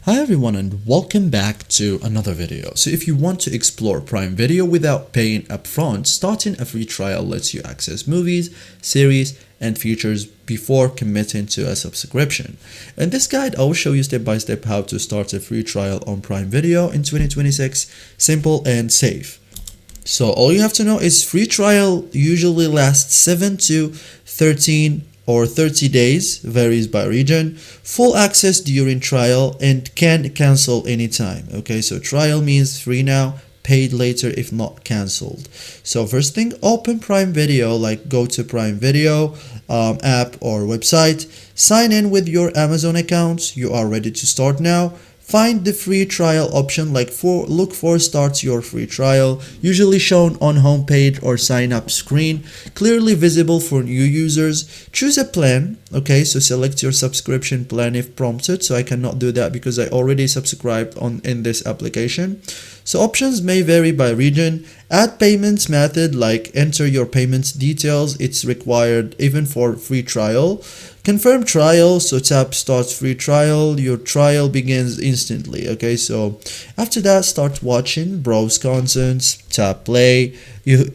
Hi everyone and welcome back to another video. So if you want to explore Prime Video without paying upfront, starting a free trial lets you access movies, series, and features before committing to a subscription. In this guide, I will show you step by step how to start a free trial on Prime Video in 2026, simple and safe. So all you have to know is free trial usually lasts 7 to 13 or 30 days, varies by region. Full access during trial and can cancel anytime. Okay, so trial means free now, paid later if not cancelled. So first thing, open Prime Video, like go to Prime Video app or website, sign in with your Amazon account. You are ready to start now. Find the free trial option, look for start your free trial, usually shown on homepage or sign up screen, clearly visible for new users. Choose a plan. Okay, so select your subscription plan if prompted. So I cannot do that because I already subscribed in this application. So options may vary by region. Add payments method, like enter your payments details. It's required even for free trial. Confirm trial, so tap start free trial. Your trial begins instantly. Okay, so after that, start watching, browse contents, tap play. You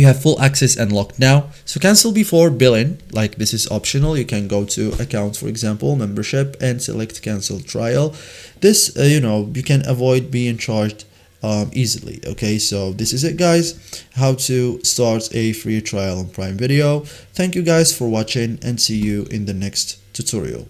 have full access and locked now. So cancel before billing, like this is optional. You can go to account, for example, membership, and select cancel trial. This you can avoid being charged easily. Okay, so this is it, guys, how to start a free trial on Prime Video. Thank you guys for watching and see you in the next tutorial.